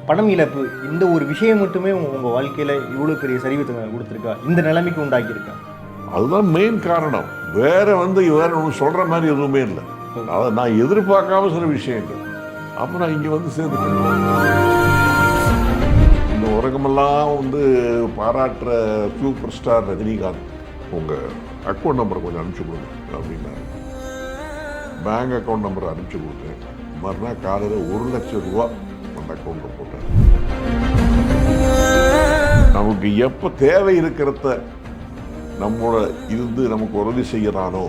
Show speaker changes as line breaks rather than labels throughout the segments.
பணம் இழப்பு இந்த ஒரு விஷயம் மட்டுமே உங்கள் வாழ்க்கையில் இவ்வளோ பெரிய சரிவு கொடுத்துருக்கா, இந்த நிலைமைக்கு உண்டாக்கியிருக்கா?
அதுதான் மெயின் காரணம். வேற ஒன்று சொல்கிற மாதிரி எதுவுமே இல்லை. அதை நான் எதிர்பார்க்காம சில விஷயங்கள் அப்போ நான் இங்கே வந்து சேர்ந்துட்டேன். இந்த உலகமெல்லாம் பாராட்டுற சூப்பர் ஸ்டார் ரஜினிகாந்த் உங்கள் அக்கௌண்ட் நம்பரை கொஞ்சம் அனுப்பிச்சி கொடுங்க அப்படின்னாரு. பேங்க் அக்கௌண்ட் நம்பரை அனுப்பிச்சி கொடுத்தேன். மறுநாள் காலையில் 1 லட்சம் ரூபா அந்த அக்கௌண்ட்டில் போட்டார். நமக்கு எப்போ தேவை இருக்கிறத நம்மோட நமக்கு உதவி செய்யறானோ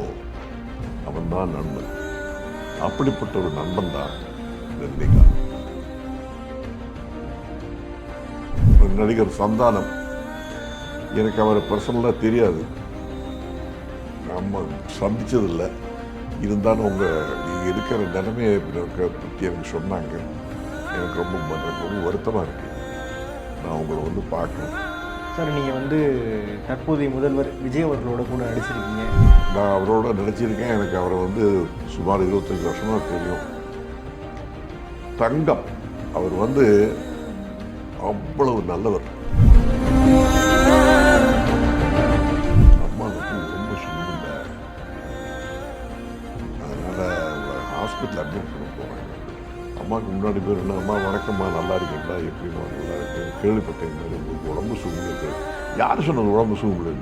அவன் தான் நண்பன். அப்படிப்பட்ட ஒரு நண்பன் தான் ரஜினிகாந்த். நடிகர் சந்தானம், எனக்கு அவரை பர்சனலாக தெரியாது, நம்ம சந்திச்சதில்லை. இருந்தாலும் நீங்கள் இருக்கிற நிலைமையை பற்றி எனக்கு சொன்னாங்க. எனக்கு ரொம்ப வருத்தமாக இருக்கு. நான் உங்களை பார்க்கணும்.
சார், நீங்கள் தற்போதைய முதல்வர் விஜய் அவர்களோட கூட நடிச்சிருக்கீங்க.
நான் அவரோட நடிச்சிருக்கேன். எனக்கு அவரை சுமார் 25 வருஷமாக தெரியும். தங்கம். அவர் அவ்வளவு நல்லவர். அம்மாவுக்கு ரொம்ப சும்மில்ல, அதனால் ஹாஸ்பிட்டல் அட்மிட் பண்ண போகிறாங்க. அம்மாவுக்கு முன்னாடி பேர் என்ன, அம்மா வணக்கம்மா, நல்லா இருக்கீங்களா, எப்படிமா, நல்லா இருக்கு, கேள்விப்பட்டேன் உங்களுக்கு உடம்பு சூழ்நிலை. யார் சொன்னது உடம்பு சூழ்நிலை?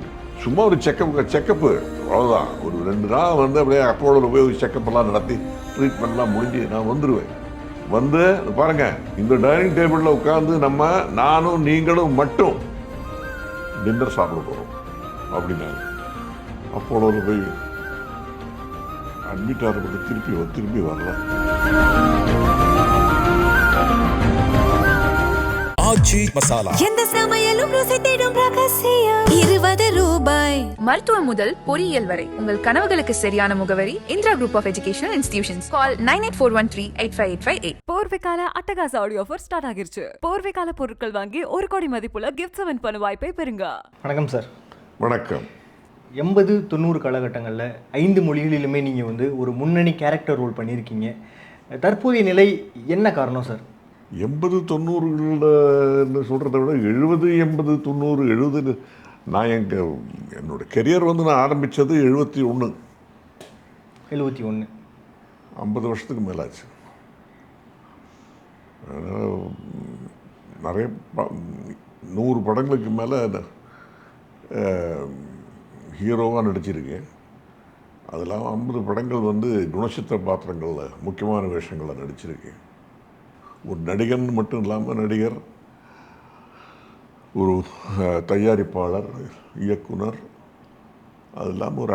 சும்மா ஒரு செக்கப்பு அவ்வளோதான். ஒரு 2 நாள் அப்படியே அப்போலோவில் போய் செக்கப்லாம் நடத்தி ட்ரீட்மெண்ட்லாம் முடிஞ்சு நான் வந்துடுவேன். பாருங்க, இந்த டைனிங் டேபிளில் உட்காந்து நானும் நீங்களும் மட்டும் டின்னர் சாப்பிட போகிறோம் அப்படின்னாங்க. அப்போலோவில் போய் அட்மிட் ஆகிறப்பட்டு திருப்பி வரல.
எந்த சமையலும் ருசி தேடும் ரகசியம் 20 ரூபாய்.
மருத்துவம் முதல் பொறியியல் வரை உங்கள் கனவுகளுக்கு சரியான முகவரி Indira group of educational institutions. Call 9841385858.
போர்வைக்கால அட்டகாச ஆடியோ ஆஃபர் ஸ்டார்ட் ஆகிருச்சு. போர்வைக்கால பொருட்கள் வாங்கி 1 கோடி மதிப்புள்ள கிஃப்ட்ஸ் வின் பண்ண வாய்ப்பை பெறுங்க.
வணக்கம் சார்.
வணக்கம்.
80-90 காலகட்டங்களில் 5 மொழிகளிலுமே நீங்கள் ஒரு முன்னணி கேரக்டர் ரோல் பண்ணியிருக்கீங்க. தற்போதைய நிலை என்ன காரணம் சார்?
80-90களில் சொல்கிறத விட 70, 80, 90, 70. நான் என்னோட கெரியர் நான் ஆரம்பித்தது 71. 50 வருஷத்துக்கு மேலாச்சு. நிறைய 100 படங்களுக்கு மேலே ஹீரோவாக நடிச்சிருக்கேன். அது இல்லாமல் 50 படங்கள் குணச்சித்திர பாத்திரங்களில் முக்கியமான வேஷங்களில் நடிச்சிருக்கேன். ஒரு நடிகன் மட்டும் இல்லாமல் நடிகர், ஒரு தயாரிப்பாளர், இயக்குனர், அது இல்லாமல் ஒரு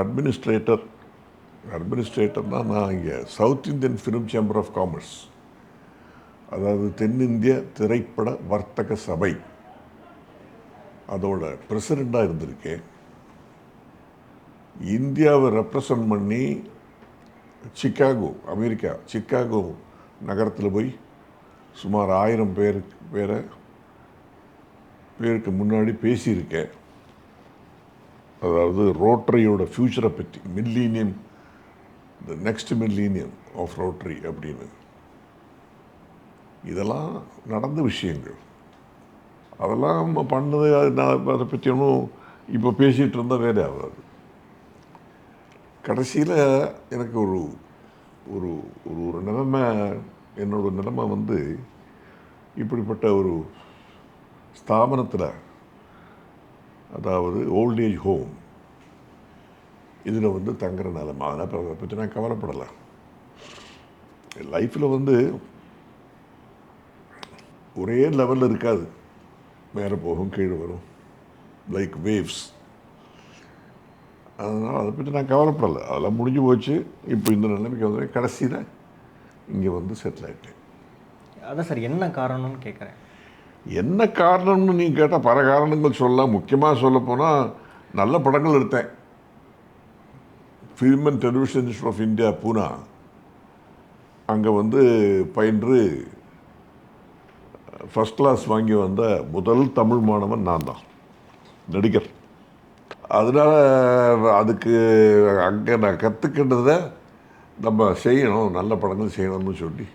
அட்மினிஸ்ட்ரேட்டர்னால் நான் இங்கே South Indian film chamber of commerce, அதாவது தென்னிந்திய திரைப்பட வர்த்தக சபை, அதோட பிரசிடெண்ட்டாக இருந்திருக்கேன். இந்தியாவை ரெப்ரசன்ட் பண்ணி அமெரிக்கா சிக்காகோ நகரத்தில் போய் சுமார் 1000 பேருக்கு முன்னாடி பேசியிருக்கேன். அதாவது ரோட்டரியோட ஃப்யூச்சரை பற்றி, millennium, the next millennium of Rotary அப்படின்னு. இதெல்லாம் நடந்த விஷயங்கள். அதெல்லாம் பண்ணது நான் அதை பற்றி ஒன்றும் இப்போ பேசிகிட்டு இருந்தால் வேலை ஆகாது. கடைசியில் எனக்கு ஒரு ஒரு ஒரு நிலைமை, என்னோட நிலைமை இப்படிப்பட்ட ஒரு ஸ்தாபனத்தில், அதாவது ஓல்டேஜ் ஹோம், இதில் தங்குற நிலைமை. அதனால் அதை பற்றி நான் கவலைப்படலை. லைஃப்பில் ஒரே லெவலில் இருக்காது, மேலே போகும் கீழே வரும், லைக் வேவ்ஸ். அதனால் அதை பற்றி நான் கவலைப்படலை. அதெல்லாம் முடிஞ்சு போச்சு. இப்போ இந்த நிலைமைக்கு கடைசியில் இங்கே செட்டில் ஆகிட்டேன்.
அதான் சார், என்ன காரணம்னு கேட்குறேன்.
என்ன காரணம்னு நீங்கள் கேட்டால் பல காரணங்கள் சொல்லலாம். முக்கியமாக சொல்லப்போனால் நல்ல படங்கள் எடுத்தேன். Film and television institute of India, Poona, அங்கே பயின்று ஃபஸ்ட் கிளாஸ் வாங்கி வந்த முதல் தமிழ் மாணவன் நான் தான், நடிகர். அதனால் அதுக்கு அங்கே நான் கற்றுக்கிட்டதை நம்ம செய்யணும், நல்ல படங்கள் செய்யணும்னு சொல்லி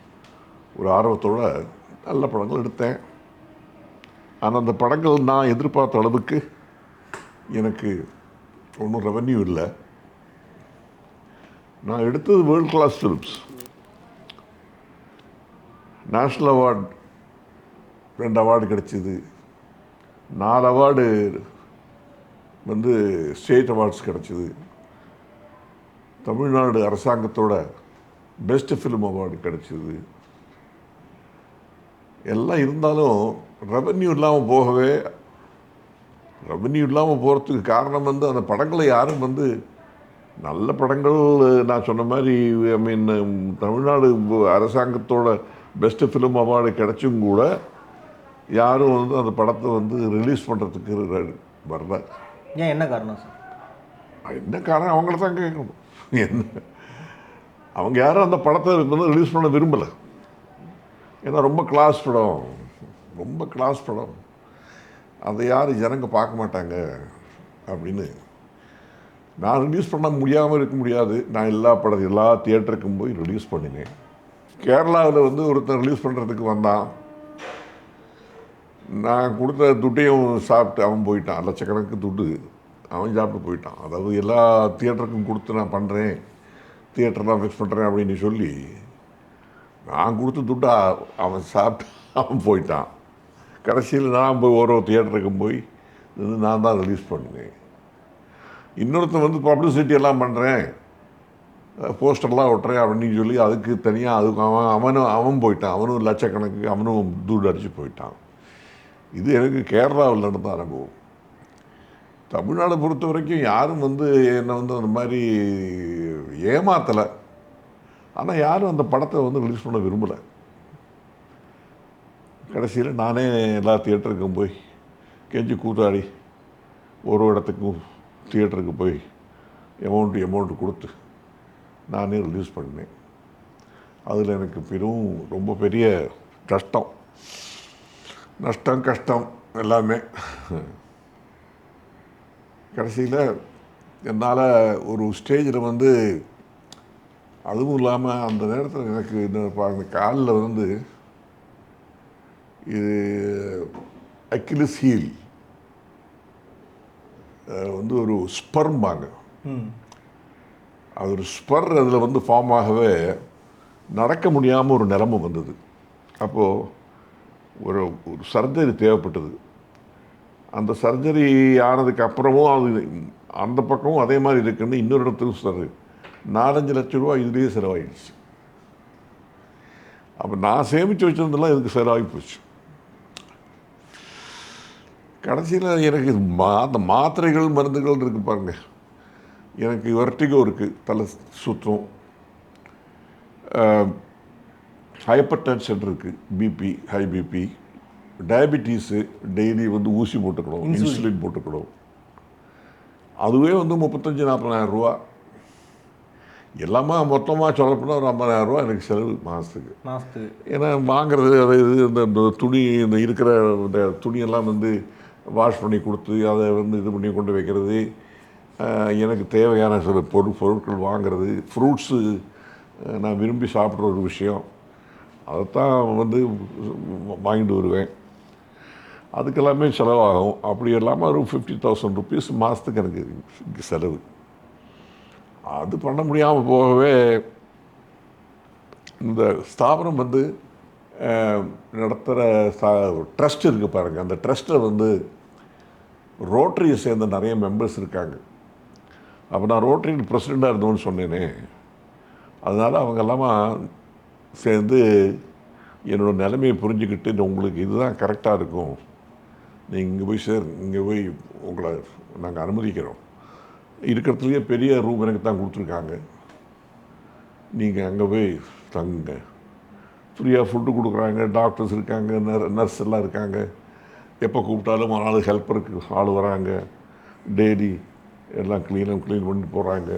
ஒரு ஆர்வத்தோடு நல்ல படங்கள் எடுத்தேன். ஆனால் அந்த படங்கள் நான் எதிர்பார்த்த அளவுக்கு எனக்கு ஒன்றும் ரெவன்யூ இல்லை. நான் எடுத்தது world class films. National award 2 award கிடச்சிது, 4 அவார்டு வந்து ஸ்டேட் அவார்ட்ஸ் கிடச்சிது. தமிழ்நாடு அரசாங்கத்தோட பெஸ்ட் ஃபிலிம் அவார்டு கிடச்சிது. எல்லாம் இருந்தாலும் ரெவன்யூ இல்லாமல் போகிறதுக்கு காரணம் வந்து அந்த படங்களை யாரும் வந்து நல்ல படங்கள் நான் சொன்ன மாதிரி ஐ மீன் தமிழ்நாடு அரசாங்கத்தோட பெஸ்ட் ஃபிலிம் அவார்டு கிடைச்சும் கூட யாரும் வந்து அந்த படத்தை வந்து ரிலீஸ் பண்ணுறதுக்கு வரல.
ஏன், என்ன காரணம் சார்?
என்ன காரணம் அவங்கள தான் கேட்கணும். என்ன அவங்க யாரும் அந்த படத்தை வந்து ரிலீஸ் பண்ண விரும்பலை. ஏன்னா ரொம்ப கிளாஸ் படம், அதை யாரும் ஜனங்க பார்க்க மாட்டாங்க அப்படின்னு. நான் ரிலீஸ் பண்ண முடியாமல் இருக்க முடியாது. நான் எல்லா தியேட்டருக்கும் போய் ரிலீஸ் பண்ணினேன். கேரளாவில் வந்து ஒருத்தன் ரிலீஸ் பண்ணுறதுக்கு வந்தான். நான் கொடுத்த துட்டையும் சாப்பிட்டு அவன் போயிட்டான். லட்சக்கணக்கு துட்டு அவன் சாப்பிட்டு போயிட்டான். அதாவது எல்லா தியேட்டருக்கும் கொடுத்து நான் பண்ணுறேன், தியேட்டர் தான் ஃபிக்ஸ் பண்ணுறேன் அப்படின்னு சொல்லி நான் கொடுத்த துட்டை அவன் சாப்பிட்டு அவன் போயிட்டான். கடைசியில் நான் போய் ஒரு தியேட்டருக்கும் போய் நான் தான் ரிலீஸ் பண்ணுவேன். இன்னொருத்தன் வந்து பப்ளிசிட்டி எல்லாம் பண்ணுறேன், போஸ்டர்லாம் ஒட்டுறேன் அப்படின்னு சொல்லி அதுக்கு தனியாக அதுக்கு அவன் போயிட்டான். அவனும் லட்சக்கணக்கு அவனும் துட்டு அடித்து போயிட்டான். இது எனக்கு கேரளாவில் நடந்த அனுபவம். தமிழ்நாடு பொறுத்த வரைக்கும் யாரும் வந்து என்னை வந்து அந்த மாதிரி ஏமாத்தலை. ஆனால் யாரும் அந்த படத்தை வந்து ரிலீஸ் பண்ண விரும்பலை. கடைசியில் நானே எல்லா தியேட்டருக்கும் போய் கெஞ்சி கூத்தாடி ஒரு இடத்துக்கும் தியேட்டருக்கு போய் அமௌண்ட்டு கொடுத்து நானே ரிலீஸ் பண்ணேன். அதில் எனக்கு ரொம்ப பெரிய நஷ்டம் கஷ்டம் எல்லாமே. கடைசியில் என்னால் ஒரு ஸ்டேஜில் வந்து அதுவும் இல்லாமல் அந்த நேரத்தில் எனக்கு இந்த காலில் வந்து இது அக்கிலிஸ் ஹீல் வந்து ஒரு ஸ்பர்ம்பாங்க. அது ஒரு ஸ்பர் அதில் வந்து ஃபார்ம் ஆகவே நடக்க முடியாமல் ஒரு நிலைமை வந்தது. அப்போது ஒரு சர்ஜரி தேவைப்பட்டது. அந்த சர்ஜரி ஆனதுக்கு அப்புறமும் அது அந்த பக்கமும் அதே மாதிரி இருக்குன்னு இன்னொரு இடத்துக்கு 4-5 லட்ச ரூபா இதுலேயே செலவாகிடுச்சு. அப்போ நான் சேமித்து வச்சிருந்தெல்லாம் இதுக்கு செலவாகி போச்சு. கடைசியில் எனக்கு அந்த மாத்திரைகள் மருந்துகள் இருக்குது பாருங்க. எனக்கு வெர்டிகோ இருக்குது, தலை சுற்றும், ஹைப்பர் டென்ஷன் இருக்குது, பிபி, ஹை பிபி, டயபிட்டீஸு, டெய்லி வந்து ஊசி போட்டுக்கணும், இன்சுலின் போட்டுக்கணும். அதுவே வந்து 35-40,000 ரூபா. எல்லாமே மொத்தமாக சொல்லப்போனால் ஒரு 50,000 ரூபா எனக்கு செலவு மாதத்துக்கு. ஏன்னா வாங்கிறது அது இந்த துணி இந்த இருக்கிற இந்த துணியெல்லாம் வந்து வாஷ் பண்ணி கொடுத்து அதை வந்து இது பண்ணி கொண்டு வைக்கிறது, எனக்கு தேவையான சில பொருட்கள் வாங்கிறது, ஃப்ரூட்ஸு நான் விரும்பி சாப்பிட்ற ஒரு விஷயம், அதைத்தான் வந்து வாங்கிட்டு வருவேன். அதுக்கெல்லாமே செலவாகும். அப்படி இல்லாமல் ஒரு 50,000 ருபீஸ் மாதத்துக்கு எனக்கு செலவு. அது பண்ண முடியாமல் போகவே இந்த ஸ்தாபனம் வந்து நடத்துகிற ட்ரஸ்ட் இருக்குது பாருங்கள். அந்த ட்ரஸ்ட்டில் வந்து ரோட்டரியை சேர்ந்த நிறைய மெம்பர்ஸ் இருக்காங்க. அப்போ நான் ரோட்டரி பிரசிடெண்ட்டாக இருந்தோன்னு சொன்னேனே, அதனால் அவங்க எல்லாம் சேர்ந்து என்னோடய நிலைமையை புரிஞ்சுக்கிட்டு உங்களுக்கு இதுதான் கரெக்டாக இருக்கும், நீங்கள் இங்கே போய் உங்களை நாங்கள் அனுமதிக்கிறோம், இருக்கிறதுலையே பெரிய ரூம் எனக்கு தான் கொடுத்துருக்காங்க, நீங்கள் அங்கே போய் தங்குங்க, ஃப்ரீயாக ஃபுட்டு கொடுக்குறாங்க, டாக்டர்ஸ் இருக்காங்க, நர்ஸ் எல்லாம் இருக்காங்க, எப்போ கூப்பிட்டாலும் ஆள் ஹெல்ப்பருக்கு ஆள் வராங்க, டெய்லி எல்லாம் க்ளீன் பண்ணி போகிறாங்க.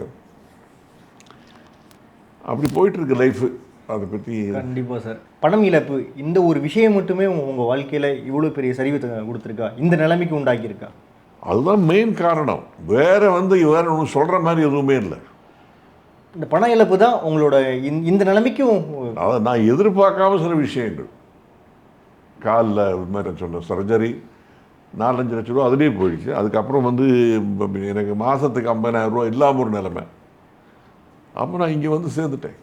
அப்படி போயிட்டுருக்கு லைஃபு. அதை பற்றி
கண்டிப்பாக சார். பணம் இழப்பு இந்த ஒரு விஷயம் மட்டுமே உங்கள் வாழ்க்கையில் இவ்வளோ பெரிய சரிவு கொடுத்துருக்கா, இந்த நிலைமைக்கு உண்டாக்கியிருக்கா?
அதுதான் மெயின் காரணம். வேறு ஒன்று சொல்கிற மாதிரி எதுவுமே இல்லை.
இந்த பண இழப்பு தான் உங்களோட இந்த நிலைமைக்கும்.
அதை நான் எதிர்பார்க்காம சில விஷயங்கள், காலில் இது மாதிரி சொன்ன சர்ஜரி, 4-5 லட்ச ரூபா அதுலேயே போயிடுச்சு. அதுக்கப்புறம் வந்து எனக்கு மாதத்துக்கு 50,000 ரூபா இல்லாமல் ஒரு நிலைமை. அப்போ நான் இங்கே வந்து சேர்ந்துட்டேன்.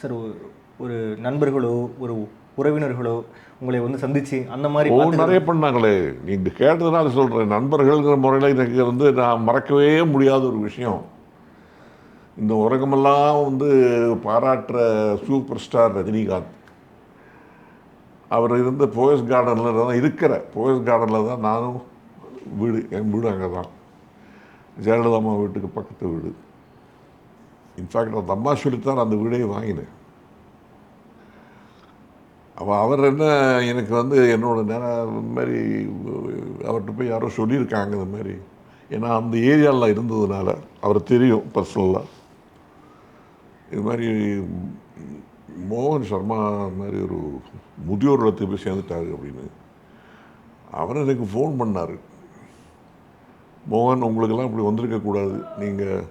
சார் ஒரு நண்பர்களோ ஒரு உறவினர்களோ உங்களை வந்து சந்திச்சு அந்த மாதிரி
நிறைய பண்ணாங்களே. நீங்கள் கேட்டதுனால சொல்கிறேன். நண்பர்கள்ங்கிற முறையில் எனக்கு வந்து நான் மறக்கவே முடியாத ஒரு விஷயம், இந்த உலகமெல்லாம் வந்து பாராட்டுற சூப்பர் ஸ்டார் ரஜினிகாந்த், அவர் இருந்த போயஸ் கார்டனில் தான் இருக்கிற போயஸ் கார்டனில் தான் நானும் வீடு, என் வீடு அங்கே தான், ஜெயலலிதாம்மா வீட்டுக்கு பக்கத்து வீடு. இன்ஃபேக்ட் அந்த அம்மா சொல்லித்தான் அந்த வீடே வாங்கினேன். அவர் என்ன எனக்கு வந்து என்னோட இந்த மாதிரி அவர்கிட்ட போய் யாரோ சொல்லியிருக்காங்க இந்த மாதிரி, ஏன்னா அந்த ஏரியாவில் இருந்ததுனால அவர் தெரியும் பர்சனலாக. இது மாதிரி மோகன் சர்மா மாதிரி ஒரு முதியோர் இல்லத்துக்கு போய் சேர்ந்துட்டாரு அப்படின்னு அவர் எனக்கு ஃபோன் பண்ணார். மோகன், உங்களுக்கெல்லாம் இப்படி வந்திருக்கக்கூடாது, நீங்கள்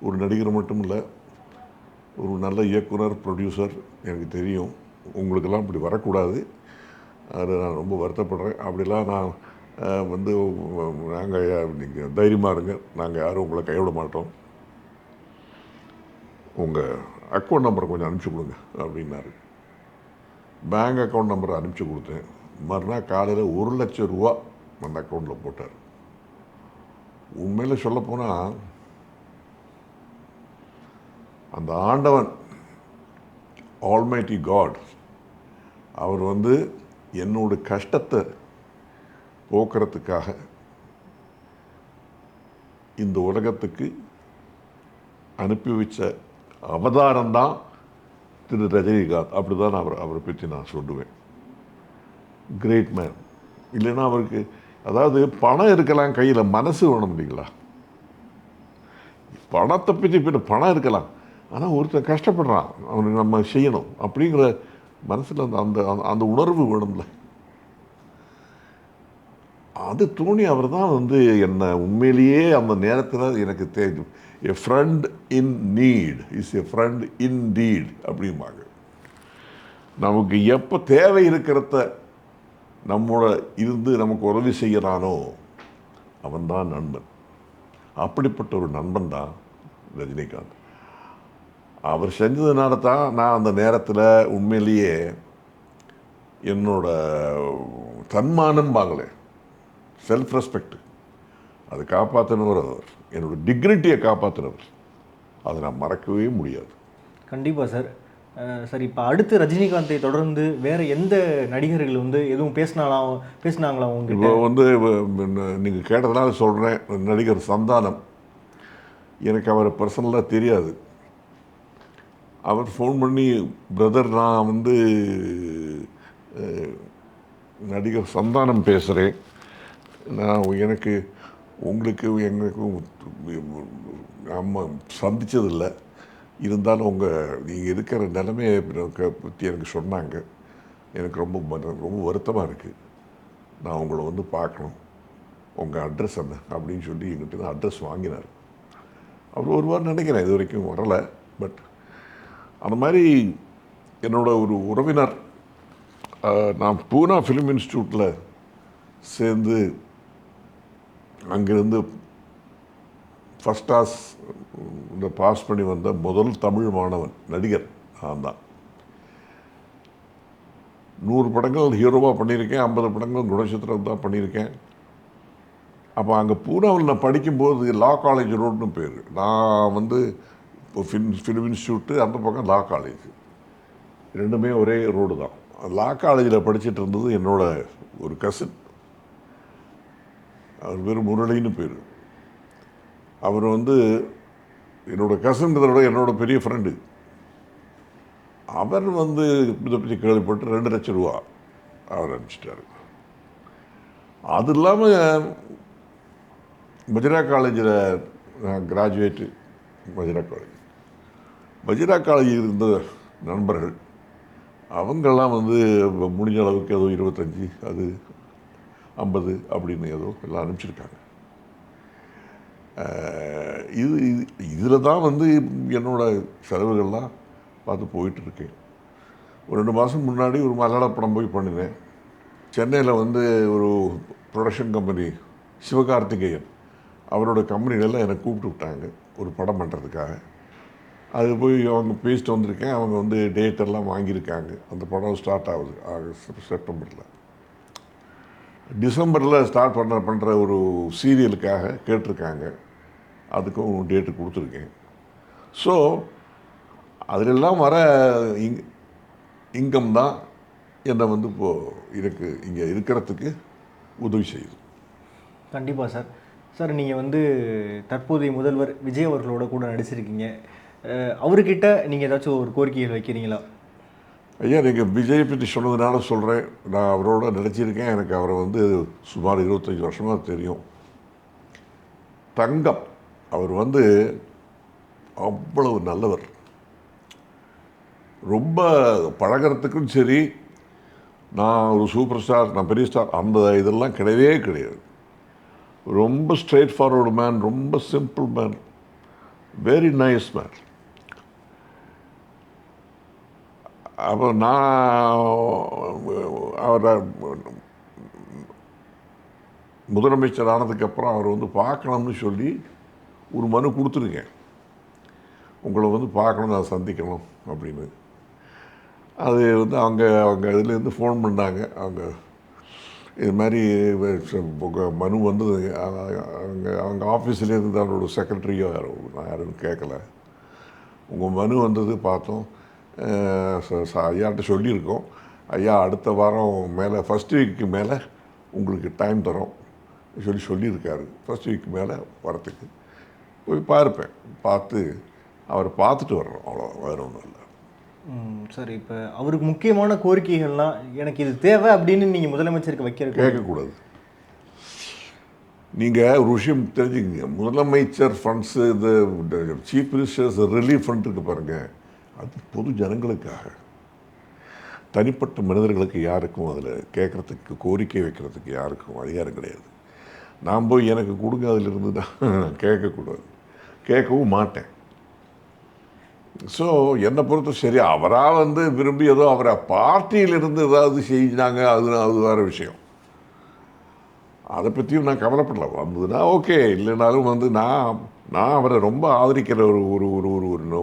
ஒரு நடிகர் மட்டும் இல்லை, ஒரு நல்ல இயக்குனர், ப்ரொடியூசர், எனக்கு தெரியும், உங்களுக்கெல்லாம் இப்படி வரக்கூடாது, அதில் நான் ரொம்ப வருத்தப்படுறேன். அப்படிலாம் நான் வந்து நாங்கள், நீங்கள் தைரியமாக இருங்க, நாங்கள் யாரும் உங்களை கைவிட மாட்டோம், உங்கள் அக்கௌண்ட் நம்பரை கொஞ்சம் அனுப்பிச்சி கொடுங்க அப்படின்னாரு. பேங்க் அக்கௌண்ட் நம்பரை அனுப்பிச்சி கொடுத்தேன். மறுநாள் காலையில் 1 லட்சம் ரூபா அந்த அக்கௌண்ட்டில் போட்டார். உண்மையில் சொல்லப்போனால் அந்த ஆண்டவன், ஆல்மைட்டி காட், அவர் வந்து என்னோட கஷ்டத்தை போக்குறதுக்காக இந்த உலகத்துக்கு அனுப்பி வச்ச அவதாரம்தான் திரு ரஜினிகாந்த். அப்படி தான் அவரை பற்றி நான் சொல்லுவேன். Great man. இல்லைன்னா அவருக்கு, அதாவது பணம் இருக்கலாம் கையில், மனசு வேணும் இல்லைங்களா? பணத்தை பற்றி பின்ன பணம் இருக்கலாம், ஆனால் ஒருத்தர் கஷ்டப்படுறான், அவனுக்கு நம்ம செய்யணும் அப்படிங்கிற மனசில் அந்த அந்த உணர்வு வேணும்ல. அது தோணி அவர் தான் வந்து என்னை உண்மையிலேயே அந்த நேரத்தில் எனக்கு தெரியும். A friend in need is a friend in deed அப்படிம்பாங்க. நமக்கு எப்போ தேவை இருக்கிறத நம்மோட இருந்து நமக்கு உதவி செய்கிறானோ அவன்தான் நண்பன். அப்படிப்பட்ட ஒரு நண்பன் தான் ரஜினிகாந்த். அவர் செஞ்சதுனால தான் நான் அந்த நேரத்தில் உண்மையிலேயே என்னோட தன்மானம் பாங்கலை, செல்ஃப் ரெஸ்பெக்ட், அதை காப்பாற்றினவர் அவர், என்னோட டிக்னிட்டியை காப்பாற்றினவர். அதை நான் மறக்கவே முடியாது.
கண்டிப்பாக சார். சார், இப்போ அடுத்து ரஜினிகாந்தை தொடர்ந்து வேறு எந்த நடிகர்கள் வந்து எதுவும் பேசினாங்களா உங்களுக்கு?
இப்போ வந்து நீங்கள் கேட்டதுனால சொல்கிறேன், நடிகர் சந்தானம். எனக்கு அவரை பர்சனலாக தெரியாது. அவர் ஃபோன் பண்ணி, பிரதர் நான் வந்து நடிகர் சந்தானம் பேசுகிறேன், நான் எனக்கு உங்களுக்கு எங்களுக்கும் நம்ம சந்தித்ததில்லை, இருந்தாலும் நீங்கள் இருக்கிற நிலைமையை பற்றி எனக்கு சொன்னாங்க, எனக்கு ரொம்ப வருத்தமாக இருக்குது, நான் உங்களை வந்து பார்க்கணும், உங்கள் அட்ரஸ் என்ன அப்படின்னு சொல்லி எங்கிட்ட தான் அட்ரஸ் வாங்கினார். அவர் ஒரு வாரம் நினைக்கிறேன், இது வரைக்கும் வரலை. பட் அந்த மாதிரி என்னோட ஒரு உறவினர், நான் பூனா ஃபிலிம் இன்ஸ்டியூட்டில் சேர்ந்து அங்கேருந்து ஃபஸ்ட் கிளாஸ் இந்த பாஸ் பண்ணி வந்த முதல் தமிழ் மாணவன் நடிகர் நான் தான். 100 படங்கள் ஹீரோவாக பண்ணியிருக்கேன், 50 படங்கள் குணச்சித்திரம் தான் பண்ணியிருக்கேன். அப்போ அங்கே பூனாவில் நான் படிக்கும்போது லா காலேஜ் ரோடுன்னு பேர். நான் வந்து இப்போ ஃபிலிம் இன்ஸ்டியூட்டு, அந்த பக்கம் லா காலேஜ், ரெண்டுமே ஒரே ரோடு தான். லா காலேஜில் படிச்சுட்டு இருந்தது என்னோட ஒரு கசின், அவர் பேர் முரளின்னு பேர். அவர் வந்து என்னோட கசின்றதோட என்னோட பெரிய ஃப்ரெண்டு. அவர் வந்து இதை பற்றி கேள்விப்பட்டு 2 லட்சம் ரூபா அவர் அனுப்பிச்சிட்டாரு. அது இல்லாமல் பஜ்ரா காலேஜில் நான் கிராஜுவேட்டு, பஜ்ரா காலேஜ் இருந்த நண்பர்கள் அவங்கெல்லாம் வந்து முடிஞ்ச அளவுக்கு ஏதோ 25, அது 50 அப்படின்னு ஏதோ எல்லாம் அனுப்பிச்சிருக்காங்க. இதில் தான் வந்து என்னோட செலவுகள்லாம் பார்த்து போயிட்டுருக்கேன். ஒரு 2 மாதம் முன்னாடி ஒரு மலையாள படம் போய் பண்ணினேன். சென்னையில் வந்து ஒரு ப்ரொடக்ஷன் கம்பெனி சிவகார்த்திகேயன் அவரோட கம்பெனிலெல்லாம் என்னை கூப்பிட்டு விட்டாங்க ஒரு படம் பண்ணுறதுக்காக. அது போய் அவங்க பேசிட்டு வந்திருக்கேன். அவங்க வந்து டேட்டெல்லாம் வாங்கியிருக்காங்க. அந்த படம் ஸ்டார்ட் ஆகுது செப்டம்பரில். டிசம்பரில் ஸ்டார்ட் பண்ணுற ஒரு சீரியலுக்காக கேட்டிருக்காங்க. அதுக்கும் டேட்டு கொடுத்துருக்கேன். ஸோ அதிலெல்லாம் வர இன்கம் தான் என்னை வந்து இப்போது இங்கே இருக்கிறதுக்கு உதவி செய்யுது.
கண்டிப்பாக சார். சார் நீங்கள் வந்து தற்போதைய முதல்வர் விஜய் அவர்களோட கூட நடிச்சிருக்கீங்க. அவர்கிட்ட நீங்கள் ஏதாச்சும் ஒரு கோரிக்கைகள் வைக்கிறீங்களா?
ஐயா, நீங்கள் விஜய் பற்றி சொன்னதுனால சொல்கிறேன். நான் அவரோட நடிச்சிருக்கேன். எனக்கு அவரை வந்து சுமார் 25 வருஷமாக தெரியும். தங்கம். அவர் வந்து அவ்வளவு நல்லவர். ரொம்ப பழகிறதுக்கும் சரி, நான் ஒரு சூப்பர் ஸ்டார், நான் பெரிய ஸ்டார், அந்த இதெல்லாம் கிடையவே கிடையாது. ரொம்ப ஸ்ட்ரெயிட் ஃபார்வர்டு மேன், ரொம்ப simple man, very nice man. அப்போ நான் அவரை முதலமைச்சர் ஆனதுக்கப்புறம் அவர் வந்து பார்க்கணும்னு சொல்லி ஒரு மனு கொடுத்துருக்கேன். உங்களை வந்து பார்க்கணும், நான் சந்திக்கணும் அப்படின்னு. அது வந்து அவங்க இதுலேருந்து ஃபோன் பண்ணாங்க. இது மாதிரி மனு வந்தது. அவங்க ஆஃபீஸ்லேருந்து அவரோட செக்ரட்டரியோ யாரும் கேட்கல. உங்கள் மனு வந்தது பார்த்தோம், ஐயாட்ட சொல்லியிருக்கோம். ஐயா அடுத்த வாரம் மேலே ஃபஸ்ட் வீக்கு மேலே உங்களுக்கு டைம் தரோம் சொல்லியிருக்காரு. ஃபஸ்ட் வீக் மேலே வரத்துக்கு போய் பார்ப்பேன். அவரை பார்த்துட்டு வர்றோம், அவ்வளோ, வேறு ஒன்றும் இல்லை.
சார், இப்போ அவருக்கு முக்கியமான கோரிக்கைகள்லாம் எனக்கு இது தேவை அப்படின்னு நீங்கள் முதலமைச்சருக்கு
கேட்கக்கூடாது. நீங்கள் ஒரு விஷயம் தெரிஞ்சுக்கங்க. முதலமைச்சர் ஃபண்ட்ஸு, இந்த சீஃப் மினிஸ்டர்ஸ் ரிலீஃப் ஃபண்ட் இருக்கு பாருங்கள், அது பொது ஜனங்களுக்காக. தனிப்பட்ட மனிதர்களுக்கு யாருக்கும் அதில் கேட்குறதுக்கு, கோரிக்கை வைக்கிறதுக்கு யாருக்கும் அதிகாரம் கிடையாது. நான் போய் எனக்கு கொடுங்க அதிலிருந்து தான் கேட்கக்கூடாது, கேட்கவும் மாட்டேன். ஸோ என்னை பொறுத்த சரி, அவராக வந்து விரும்பி ஏதோ அவரை பார்ட்டியிலிருந்து ஏதாவது செஞ்சாங்க, அது வேறு விஷயம். அதை பற்றியும் நான் கவலைப்படல. வந்ததுன்னா ஓகே, இல்லைனாலும் வந்து நான் அவரை ரொம்ப ஆதரிக்கிற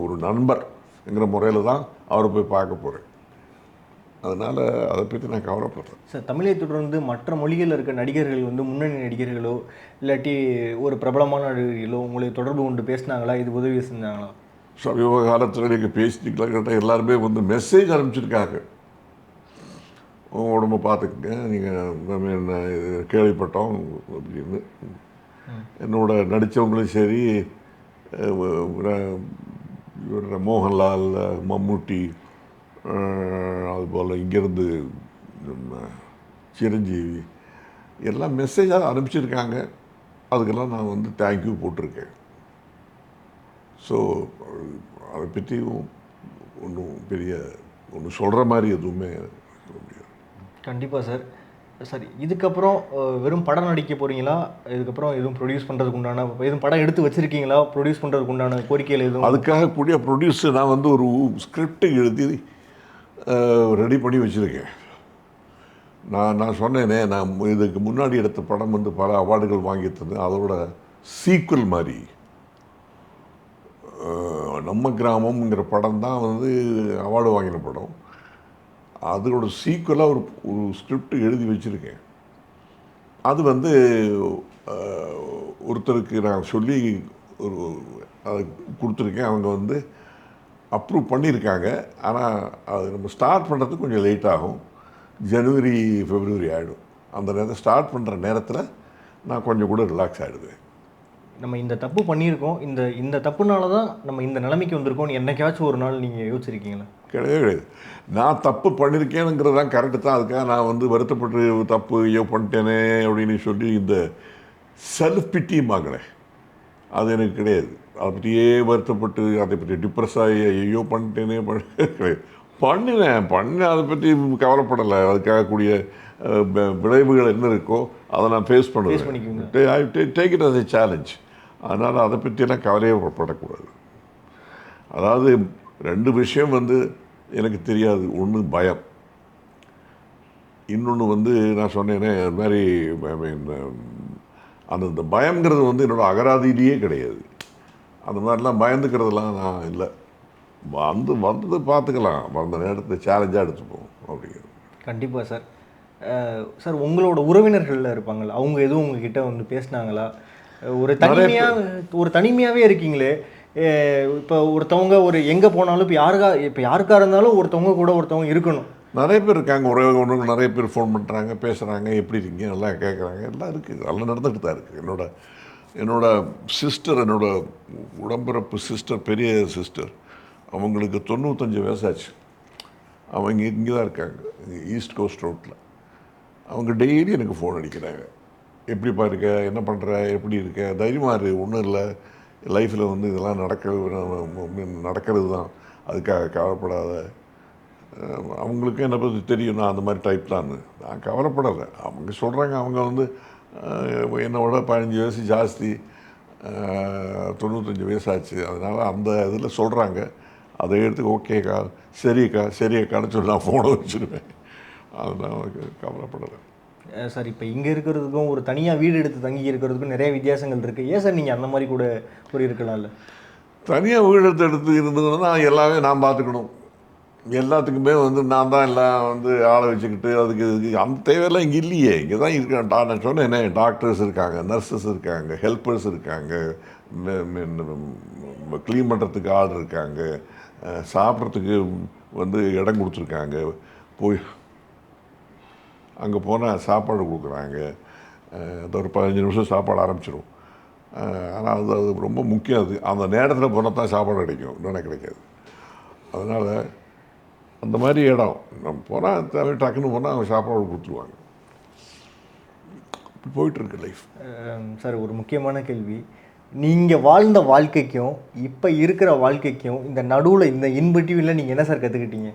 ஒரு நண்பர்ங்கிற முறையில் தான் அவரை போய் பார்க்க போகிறேன். அதனால் அதை பற்றி நான் கவலைப்படுறேன்.
சார், தமிழை தொடர்ந்து மற்ற மொழிகளில் இருக்க நடிகர்கள் வந்து முன்னணி நடிகர்களோ இல்லாட்டி ஒரு பிரபலமான நடிகர்களோ உங்களை தொடர்பு கொண்டு பேசினாங்களா, இது உதவி செஞ்சாங்களா?
சமீப காலத்தில் நீங்கள் பேசிட்டீங்களா கேட்டால் எல்லாருமே வந்து மெசேஜ் அனுப்பிச்சிருக்காங்க. உடம்பை பார்த்துக்குங்க, நீங்கள் கேள்விப்பட்டோம் அப்படின்னு. என்னோட நடித்தவங்களும் சரி, மோகன்லால், மம்முட்டி, அதுபோல் இங்கேருந்து சிரஞ்சீவி எல்லாம் மெசேஜாக அனுப்பிச்சிருக்காங்க. அதுக்கெல்லாம் நான் வந்து தேங்க்யூ போட்டிருக்கேன். ஸோ அதை பற்றியும் ஒன்றும் சொல்கிற மாதிரி எதுவுமே சொல்ல முடியாது.
கண்டிப்பாக சார். சரி, இதுக்கப்புறம் வெறும் படம் நடிக்க போகிறீங்களா? இதுக்கப்புறம் எதுவும் ப்ரொடியூஸ் பண்ணுறதுக்கு உண்டான, எதுவும் படம் எடுத்து வச்சுருக்கீங்களா? ப்ரொடியூஸ் பண்ணுறதுக்கு உண்டான கோரிக்கைகள் எதுவும்?
அதுக்காக கூடிய ப்ரொடியூஸர் நான் வந்து ஒரு ஸ்கிரிப்ட் எழுதி ரெடி பண்ணி வச்சுருக்கேன். நான் சொன்னேனே, நான் இதுக்கு முன்னாடி எடுத்த படம் வந்து பல அவார்டுகள் வாங்கியிருந்தேன். அதோட சீக்குவல் மாதிரி நம்ம கிராமம்ங்கிற படம் தான் வந்து அவார்டு வாங்கின படம். அதோட சீக்குவலாக ஒரு ஸ்கிரிப்ட் எழுதி வச்சுருக்கேன். அது வந்து ஒருத்தருக்கு நான் சொல்லி அதை கொடுத்துருக்கேன். அவங்க வந்து அப்ரூவ் பண்ணியிருக்காங்க. ஆனால் அது நம்ம ஸ்டார்ட் பண்ணுறதுக்கு கொஞ்சம் லேட் ஆகும். ஜனவரி, பிப்ரவரி ஆகிடும். அந்த நேரத்தில் ஸ்டார்ட் பண்ணுற நேரத்தில் நான் கொஞ்சம் கூட ரிலாக்ஸ் ஆகிடுவேன்.
நம்ம இந்த தப்பு பண்ணியிருக்கோம், இந்த தப்புனால தான் நம்ம இந்த நிலைமைக்கு வந்திருக்கோம்னு என்னைக்காச்சும் ஒரு நாள் நீங்கள் யோசிச்சிருக்கீங்களா?
கிடையாது. நான் தப்பு பண்ணியிருக்கேனுங்கிறது தான் கரெக்டு தான். அதுக்காக நான் வந்து வருத்தப்பட்டு தப்பு ஐயோ பண்ணிட்டேனே அப்படின்னு சொல்லி இந்த செல்ஃப் பிட்டியுமாங்களே, அது எனக்கு கிடையாது. அதை பற்றியே வருத்தப்பட்டு அதை பற்றி டிப்ரெஸ் ஆகி ஐயோ பண்ணிட்டேனே கிடையாது. பண்ணேன் அதை பற்றி கவலைப்படலை. அதுக்காக கூடிய விளைவுகள் என்ன இருக்கோ அதை நான் ஃபேஸ் பண்ணுவேன். I take it as a challenge. அதனால் அதை பற்றியெல்லாம் கவலையே படக்கூடாது. அதாவது 2 விஷயம் வந்து எனக்கு தெரியாது. ஒன்று பயம், இன்னொன்று வந்து நான் சொன்னேனே இது மாதிரி ஐ மீன் அந்த பயங்கிறது வந்து என்னோடய அகராதியிலேயே கிடையாது. அந்த மாதிரிலாம் பயந்துக்கிறதுலாம் நான் இல்லை. வந்தது பார்த்துக்கலாம், அந்த நேரத்தை சேலஞ்சாக எடுத்துப்போம் அப்படிங்கிறது.
கண்டிப்பாக சார். சார் உங்களோட உறவினர்களில் இருப்பாங்களா, அவங்க எதுவும் உங்ககிட்ட வந்து பேசினாங்களா? ஒரு தனிமையாகவே இருக்கீங்களே, இப்போ ஒருத்தவங்க ஒரு எங்கே போனாலும் இப்போ யாருக்கா இருந்தாலும் ஒருத்தவங்க கூட ஒருத்தவங்க இருக்கணும்.
நிறைய பேர் இருக்காங்க, உறவினர்கள் நிறைய பேர் ஃபோன் பண்ணுறாங்க, பேசுகிறாங்க, எப்படி இருக்கீங்க நல்லா கேட்குறாங்க, எல்லாம் இருக்குது, எல்லாம் நடந்துகிட்டு தான் இருக்குது. என்னோட சிஸ்டர், என்னோட உடம்பிறப்பு சிஸ்டர், பெரிய சிஸ்டர், அவங்களுக்கு 95 வயசாச்சு. அவங்க இங்கே தான் இருக்காங்க, ஈஸ்ட் கோஸ்ட் ரோட்டில். அவங்க டெய்லி எனக்கு ஃபோன் அடிக்கிறாங்க, எப்படிப்பா இருக்க, என்ன பண்ணுற, எப்படி இருக்க, தைரியமாக இரு, ஒன்றும் இல்லை, லைஃப்பில் வந்து இதெல்லாம் நடக்கிறது தான், அதுக்காக கவலைப்படாத. அவங்களுக்கு என்னை பற்றி தெரியும், நான் அந்த மாதிரி டைப் தான், நான் கவலைப்படலை. அவங்க சொல்கிறாங்க, அவங்க வந்து என்னோட 15 வயசு ஜாஸ்தி, 95 வயசாச்சு, அதனால் அந்த இதில் சொல்கிறாங்க. அதை எடுத்து ஓகேக்கா, சரியக்கான்னு சொல்லி நான் ஃபோனை வச்சுருவேன். அதெல்லாம் அவங்களுக்கு கவலைப்படலை.
சார் இப்போ இங்கே இருக்கிறதுக்கும் ஒரு தனியாக வீடு எடுத்து தங்கி இருக்கிறதுக்கும் நிறைய வித்தியாசங்கள் இருக்குது. ஏன் சார் நீங்கள் அந்த மாதிரி கூட இருக்கலாம்ல?
தனியாக வீடு எடுத்து இருந்ததுன்னா எல்லாமே நான் பார்த்துக்கணும், எல்லாத்துக்குமே வந்து நான் தான் எல்லாம் வந்து ஆளை வச்சுக்கிட்டு அதுக்கு அந்த தேவையெல்லாம் இங்கே இல்லையே. இங்கே தான் இருக்கேன். நான் சொன்னேனே, டாக்டர்ஸ் இருக்காங்க, நர்சஸ் இருக்காங்க, ஹெல்ப்பர்ஸ் இருக்காங்க, க்ளீன் பண்ணுறதுக்கு ஆள் இருக்காங்க, சாப்பிட்றதுக்கு வந்து இடம் கொடுத்துருக்காங்க, போய் அங்கே போனால் சாப்பாடு கொடுக்குறாங்க. அது ஒரு 15 நிமிஷம் சாப்பாடு ஆரம்பிச்சிடும். ஆனால் அது ரொம்ப முக்கியம். அது அந்த நேரத்தில் போனால் தான் சாப்பாடு கிடைக்கும், இல்லைன்னா கிடைக்காது. அதனால் அந்த மாதிரி இடம் நம்ம போனால் டக்குன்னு போனால் அவங்க சாப்பாடு கொடுத்துருவாங்க. போயிட்டுருக்கு லைஃப்.
சார் ஒரு முக்கியமான கேள்வி, நீங்கள் வாழ்ந்த வாழ்க்கைக்கும் இப்போ இருக்கிற வாழ்க்கைக்கும் இந்த நடுவில் இந்த இன்பிட்வீனில் நீங்கள் என்ன சார் கற்றுக்கிட்டீங்க?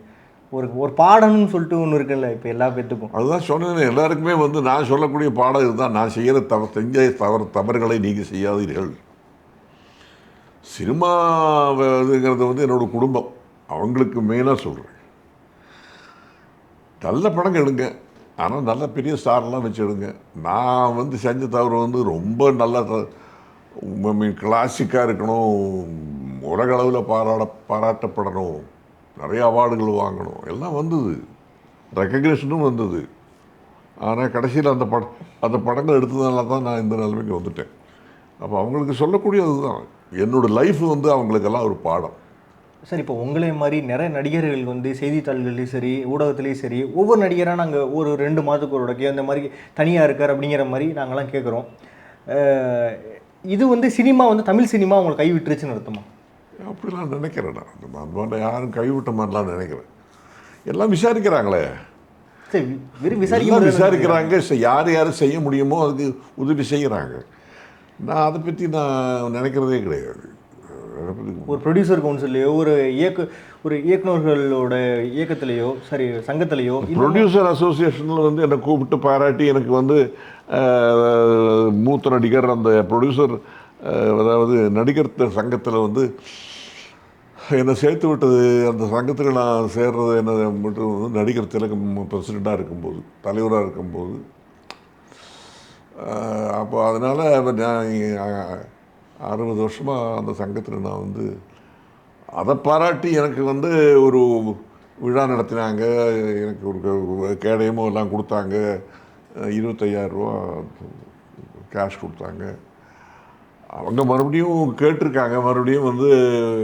ஒரு பாடம்னு சொல்லிட்டு ஒன்று இருக்குல்ல இப்போ எல்லா பேர்த்துக்கும். அதுதான்
சொன்னேன், எல்லாருக்குமே வந்து நான் சொல்லக்கூடிய பாடம் இதுதான். நான் செய்கிற தவறுகளை நீங்கள் செய்யாதீர்கள். சினிமாங்கிறது வந்து என்னோட குடும்பம், அவங்களுக்கு மெயினாக சொல்கிறேன். நல்ல படம் எடுங்க, ஆனால் நல்ல பெரிய ஸ்டார்லாம் வச்சு எடுங்க. நான் வந்து செஞ்ச தவறு வந்து ரொம்ப நல்ல கிளாசிக்காக இருக்கணும், உலகளவில் பாராட்டப்படணும், நிறைய அவார்டுகள் வாங்கணும், எல்லாம் வந்தது, ரெக்கக்னேஷனும் வந்தது. ஆனால் கடைசியில் அந்த படங்கள் எடுத்ததுனால தான் நான் இந்த நிலைமைக்கு வந்துட்டேன். அப்போ அவங்களுக்கு சொல்லக்கூடியது தான், என்னோடய லைஃப் வந்து அவங்களுக்கெல்லாம் ஒரு பாடம்.
சார் இப்போ உங்களே மாதிரி நிறைய நடிகர்கள் வந்து செய்தித்தாள்கள்லேயும் சரி, ஊடகத்துலேயும் சரி, ஒவ்வொரு நடிகராக நாங்கள் ஒரு 2 மாதத்துக்கு ஒரு இடக்கே அந்த மாதிரி தனியாக இருக்கார் அப்படிங்கிற மாதிரி நாங்கள்லாம் கேட்குறோம். இது வந்து சினிமா வந்து தமிழ் சினிமா அவங்களை கைவிட்டுருச்சுன்னு அர்த்தமா?
அப்படிலாம் நினைக்கிறேன் நான். அந்த மாதிரி யாரும் கைவிட்ட மாதிரிலாம் நினைக்கிறேன். எல்லாம் விசாரிக்கிறாங்களே,
சரி
விசாரிக்கிறாங்க, யார் செய்ய முடியுமோ அதுக்கு உதவி செய்கிறாங்க. நான் அதை பற்றி நான் நினைக்கிறதே கிடையாது.
ஒரு ப்ரொடியூசர் கவுன்சிலையோ ஒரு இயக்குநர்களோட இயக்கத்திலேயோ சரி சங்கத்திலேயோ
ப்ரொடியூசர் அசோசியேஷனில் வந்து என்னை கூப்பிட்டு பாராட்டி எனக்கு வந்து மூத்த நடிகர் அந்த ப்ரொடியூசர் அதாவது நடிகர் சங்கத்தில் வந்து என்னை சேர்த்து விட்டது. அந்த சங்கத்தில் நான் சேர்றது என்ன மட்டும் வந்து நடிகர் திலகம் பிரசிடெண்ட்டாக இருக்கும்போது, தலைவராக இருக்கும்போது. அப்போ அதனால் நான் 60 வருஷமாக அந்த சங்கத்தில் நான் வந்து அதை பாராட்டி எனக்கு வந்து ஒரு விழா நடத்தினாங்க. எனக்கு ஒரு கேடயமோ எல்லாம் கொடுத்தாங்க, 25,000 ரூபா கேஷ் கொடுத்தாங்க. அவங்க மறுபடியும் கேட்டிருக்காங்க, மறுபடியும் வந்து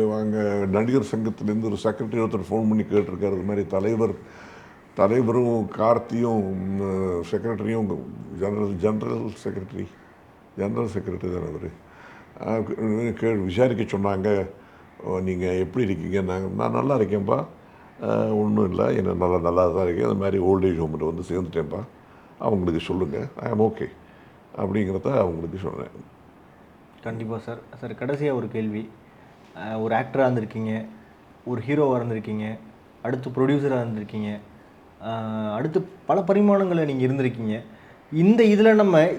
அவங்க நடிகர் சங்கத்திலேருந்து ஒரு செக்ரட்டரி ஒருத்தர் ஃபோன் பண்ணி கேட்டிருக்காரு. இது மாதிரி தலைவரும் கார்த்தியும் செக்ரட்டரியும் ஜெனரல் செக்ரட்டரி தான் அவர் விசாரிக்க சொன்னாங்க. நீங்கள் எப்படி இருக்கீங்க? நான் நல்லா இருக்கேன்ப்பா, ஒன்றும் இல்லை, என்ன நல்லா தான் இருக்கேன், இந்த மாதிரி ஓல்டேஜ் ஹோமில் வந்து சேர்ந்துட்டேன்ப்பா, அவங்களுக்கு சொல்லுங்கள், ஐ ஆம் ஓகே அப்படிங்கிறத அவங்களுக்கு சொன்னேன்.
கண்டிப்பாக சார். சார் கடைசியாக ஒரு கேள்வி, ஒரு ஆக்டராக இருந்திருக்கீங்க, ஒரு ஹீரோவாக இருந்திருக்கீங்க, அடுத்து ப்ரொடியூசராக இருந்திருக்கீங்க, அடுத்து பல பரிமாணங்களை நீங்கள் இருந்திருக்கீங்க. இந்த இதில்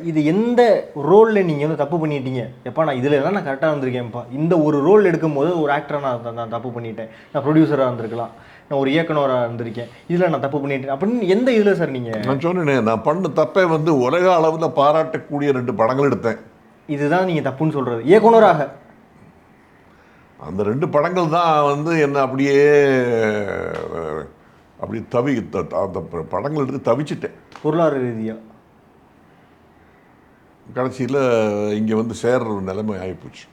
இது எந்த ரோலில் நீங்கள் வந்து தப்பு பண்ணிட்டீங்க, எப்பா நான் இதில் எல்லாம் நான் கரெக்டாக இருந்திருக்கேன்ப்பா, இந்த ஒரு ரோல் எடுக்கும்போது ஒரு ஆக்டராக நான் தப்பு பண்ணிட்டேன், நான் ப்ரொடியூசராக இருந்திருக்கலாம், நான் ஒரு இயக்குனராக இருந்திருக்கேன், இதில் நான் தப்பு பண்ணிட்டேன் அப்படின்னு எந்த இதில் சார் நீங்கள்?
நான் சொன்னேனே, நான் பண்ண தப்பை வந்து உலக அளவில் பாராட்டக்கூடிய 2 படங்கள் எடுத்தேன்.
இதுதான் நீங்கள் தப்புன்னு சொல்கிறது இயக்குனராக?
அந்த 2 படங்கள் தான் வந்து என்ன அப்படியே அப்படி அந்த படங்கள் எடுத்து தவிச்சிட்டேன்.
பொருளாதார ரீதியாக
கடைசியில் இங்கே வந்து சேர்ற ஒரு நிலைமை ஆகிப்போச்சு.